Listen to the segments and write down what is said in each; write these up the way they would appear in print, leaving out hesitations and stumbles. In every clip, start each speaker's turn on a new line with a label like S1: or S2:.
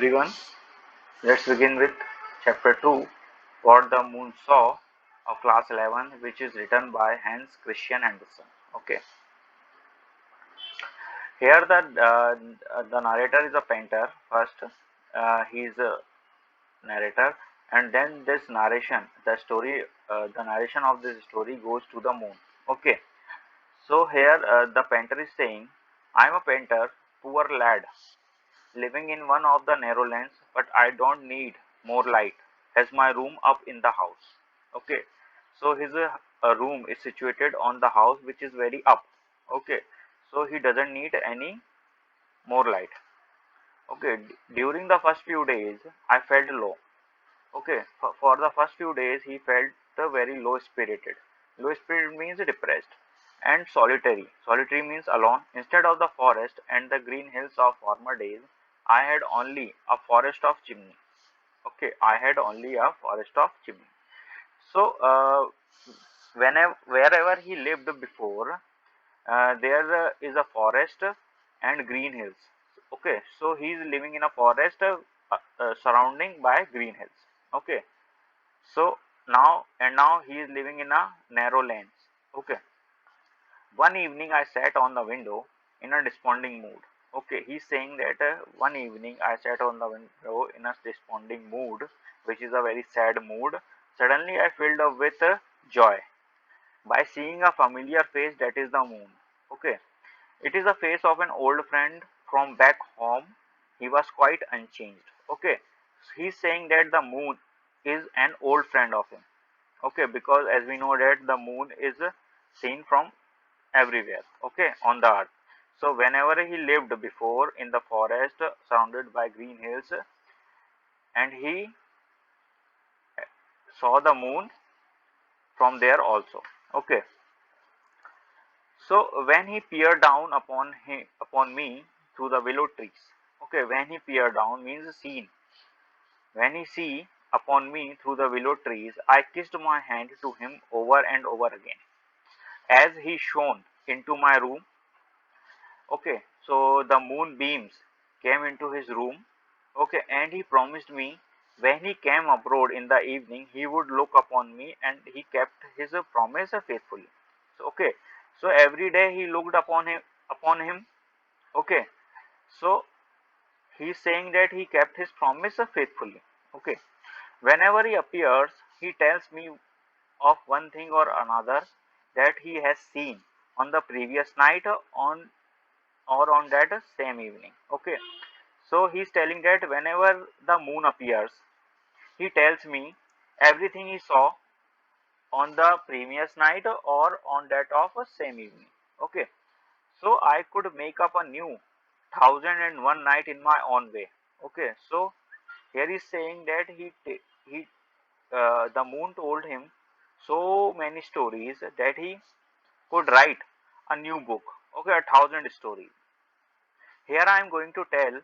S1: Everyone, let's begin with chapter 2, What the Moon Saw of class 11, which is written by Hans Christian Andersen. Okay, here the narrator is a painter. First, he is a narrator, and then this narration, the narration of this story goes to the moon. Okay, so here the painter is saying, I am a painter, poor lad, living in one of the narrow lanes, but I don't need more light as my room up in the house. Okay, so his room is situated on the house which is very up. Okay, so he doesn't need any more light. Okay, during the first few days, I felt low. Okay, for the first few days, he felt very low spirited. Low spirited means depressed and solitary. Solitary means alone. Instead of the forest and the green hills of former days, I had only a forest of chimney. Okay, I had only a forest of chimney. So, wherever he lived before, there is a forest and green hills. Okay, so he is living in a forest surrounding by green hills. Okay, so now he is living in a narrow lanes. Okay, one evening I sat on the window in a desponding mood. Okay, he's saying that one evening I sat on the window in a desponding mood, which is a very sad mood. Suddenly I filled up with joy by seeing a familiar face, that is the moon. Okay, it is the face of an old friend from back home. He was quite unchanged. Okay, he's saying that the moon is an old friend of him. Okay, because as we know that the moon is seen from everywhere, okay, on the earth. So whenever he lived before in the forest surrounded by green hills, and he saw the moon from there also. Okay, so when he peered down upon me through the willow trees. Okay, when he peered down means seen. When he see upon me through the willow trees, I kissed my hand to him over and over again as he shone into my room. Okay, so the moon beams came into his room. Okay, and he promised me when he came abroad in the evening, he would look upon me, and he kept his promise faithfully. So, okay, so every day he looked upon him. Okay, so he's saying that he kept his promise faithfully. Okay, whenever he appears, he tells me of one thing or another that he has seen on the previous night on that same evening. Okay, so he's telling that whenever the moon appears, he tells me everything he saw on the previous night or on that of a same evening. Okay, so I could make up a new 1001 night in my own way. Okay, so here he's saying that he the moon told him so many stories that he could write a new book. Okay, 1,000 stories. Here I am going to tell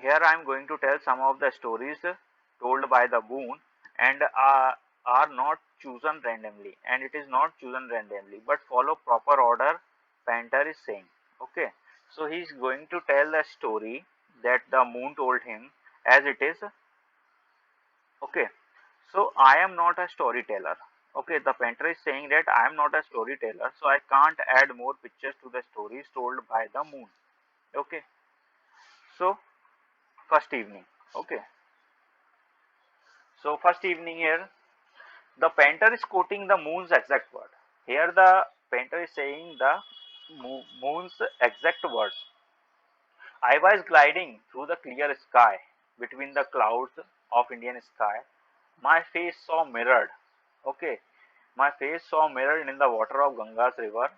S1: Here I am going to tell some of the stories told by the moon, and are not chosen randomly, and it is not chosen randomly but follow proper order, painter is saying. Okay, so he is going to tell the story that the moon told him as it is. Okay, so I am not a storyteller. Okay, the painter is saying that I am not a storyteller, so I can't add more pictures to the stories told by the moon. Okay, so first evening. Okay, so first evening here, the painter is quoting the moon's exact word. Here the painter is saying the moon's exact words. I was gliding through the clear sky between the clouds of Indian sky. My face saw mirrored. Okay, my face saw mirrored in the water of Ganga's river,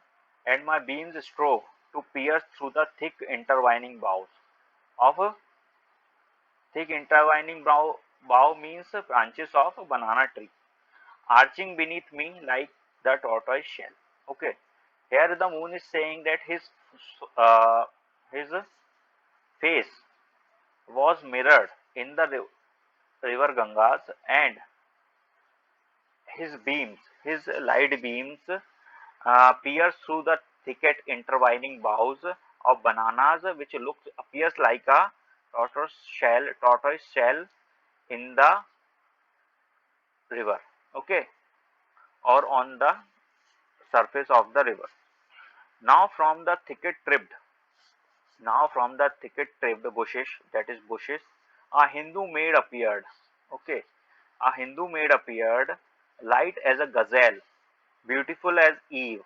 S1: and my beams strove to pierce through the thick intertwining boughs of a thick intertwining bough means branches of a banana tree arching beneath me like the tortoise shell. Okay, here the moon is saying that his face was mirrored in the river Gangas, and his light beams, pierce through the thicket intertwining boughs of bananas, which appears like a tortoise shell in the river, okay, or on the surface of the river. Now from the thicket tripped bushes, that is bushes, a Hindu maid appeared. Okay, a Hindu maid appeared, light as a gazelle, beautiful as Eve,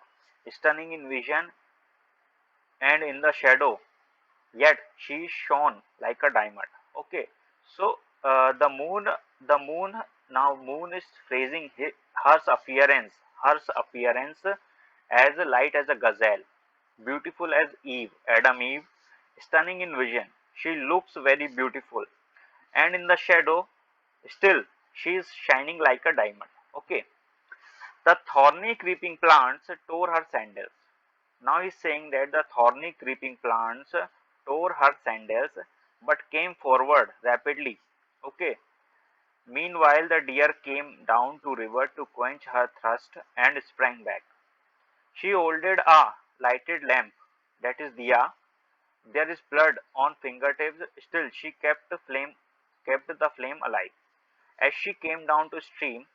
S1: stunning in vision and in the shadow, yet she shone like a diamond. Okay, so the moon now moon is phrasing her appearance as light as a gazelle, beautiful as Eve, stunning in vision. She looks very beautiful, and in the shadow, still she is shining like a diamond. Okay, the thorny creeping plants tore her sandals. Now he's saying that the thorny creeping plants tore her sandals but came forward rapidly. Okay. Meanwhile, the deer came down to river to quench her thirst and sprang back. She holded a lighted lamp, that is diya. There is blood on fingertips. Still, she kept the flame alive. As she came down to stream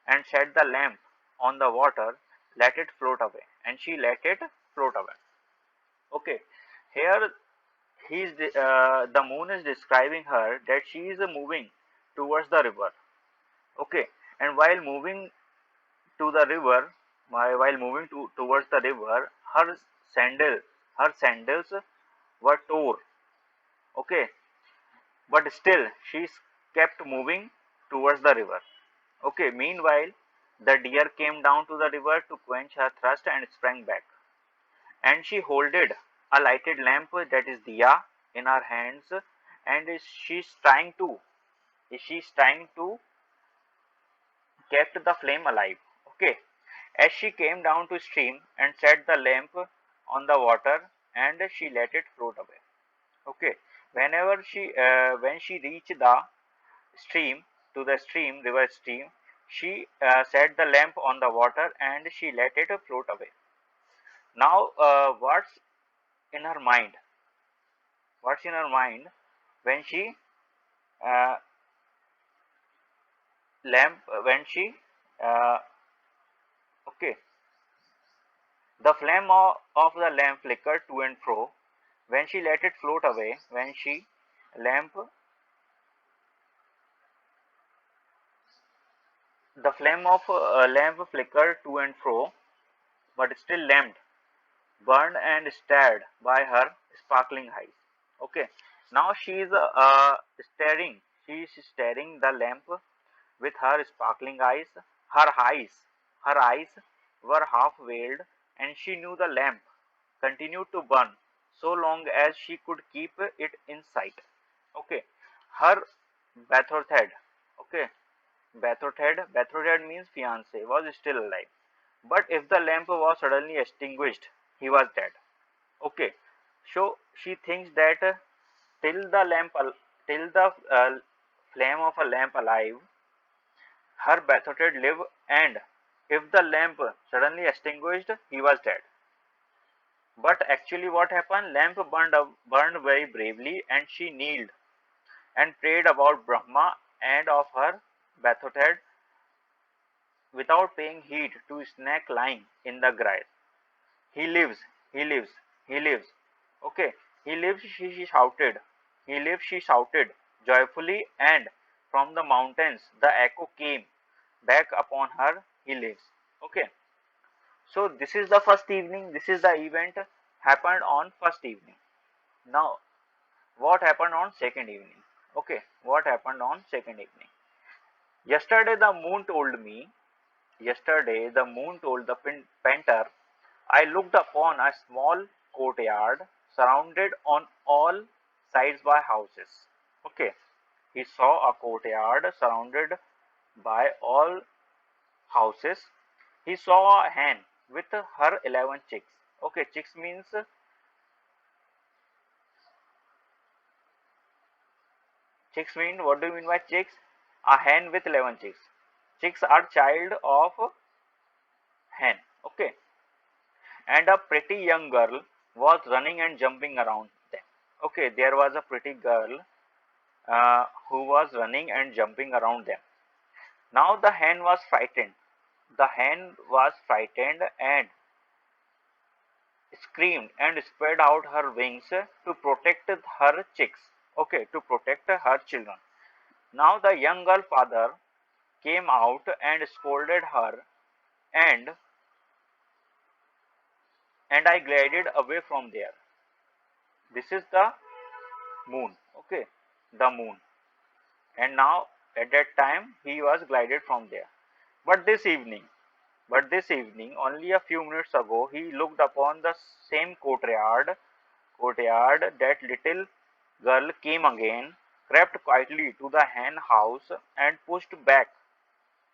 S1: and set the lamp on the water, let it float away, and she let it float away. Okay, here the moon is describing her that she is moving towards the river. Okay, and while moving to the river, while moving towards the river, sandal, her sandals were tore. Okay, but still she kept moving towards the river. Okay, meanwhile, the deer came down to the river to quench her thirst and sprang back. And she holded a lighted lamp, that is diya, in her hands, and she's trying to keep the flame alive. Okay, as she came down to stream and set the lamp on the water, and she let it float away. Okay, when she reached the stream river stream, she set the lamp on the water and she let it float away. Now, in her mind what's in her mind when she uh, lamp when she uh, okay, the flame of the lamp flickered to and fro when she let it float away. Lamp the flame of lamp flickered to and fro, but still lamp burned and stared by her sparkling eyes. Okay, now she is staring the lamp with her sparkling eyes. Her eyes, her eyes were half veiled, and she knew the lamp continued to burn so long as she could keep it in sight. Okay, her betrothed, okay, betrothed means fiance, was still alive. But if the lamp was suddenly extinguished, he was dead. Okay, so she thinks that till the lamp, till the flame of a lamp alive, her betrothed live, and if the lamp suddenly extinguished, he was dead. But actually, what happened? Lamp burned very bravely, and she kneeled and prayed about Brahma and of her betrothed without paying heed to snake lying in the grass. He lives, he lives, he lives. Okay, he lives, she shouted. He lives, she shouted joyfully, and from the mountains the echo came back upon her. He lives. Okay, so this is the first evening. This is the event happened on first evening. Now, what happened on second evening? Okay, what happened on second evening? Yesterday the moon told me. Yesterday the moon told the painter, I looked upon a small courtyard surrounded on all sides by houses. Okay, he saw a courtyard surrounded by all houses. He saw a hen with her 11 chicks. Okay, chicks mean, what do you mean by chicks? A hen with 11 chicks. Chicks are child of hen. Okay, and a pretty young girl was running and jumping around them. Okay, there was a pretty girl who was running and jumping around them. Now the hen was frightened. The hen was frightened and screamed and spread out her wings to protect her chicks. Okay, to protect her children. Now the young girl father came out and scolded her, and I glided away from there. This is the moon. Okay, the moon. And now at that time he was glided from there. But this evening, only a few minutes ago, he looked upon the same courtyard. That little girl came again, crept quietly to the hen house, and pushed back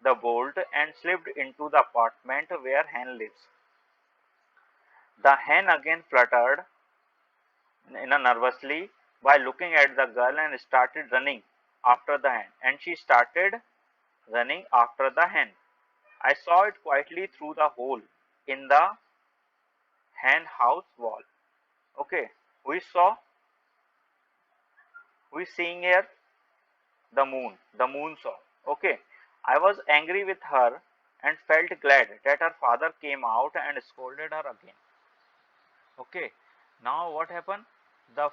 S1: the bolt and slipped into the apartment where hen lives. The hen again fluttered nervously by looking at the girl and started running after the hen. And she started running after the hen. I saw it quietly through the hole in the hen house wall. Okay, we saw, we seeing here the moon saw. Okay, I was angry with her and felt glad that her father came out and scolded her again. Okay, now what happened? The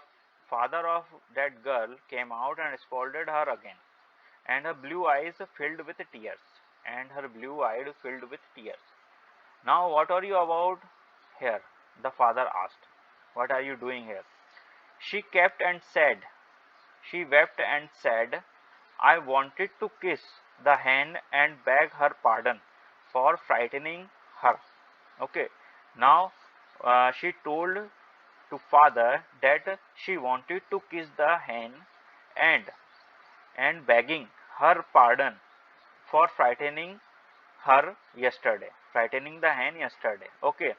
S1: father of that girl came out and scolded her again, and her blue eyes filled with tears. And her blue eyes filled with tears. Now, what are you about here? The father asked. What are you doing here? She kept and said, she wept and said, I wanted to kiss the hen and beg her pardon for frightening her. Okay, now she told to father that she wanted to kiss the hen and begging her pardon for frightening her yesterday, frightening the hen yesterday. Okay,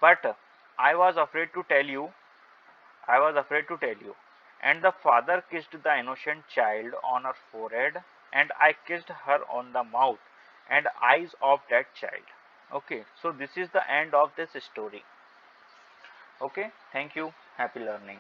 S1: but I was afraid to tell you, I was afraid to tell you. And the father kissed the innocent child on her forehead, and I kissed her on the mouth and eyes of that child. Okay, so this is the end of this story. Okay, thank you. Happy learning.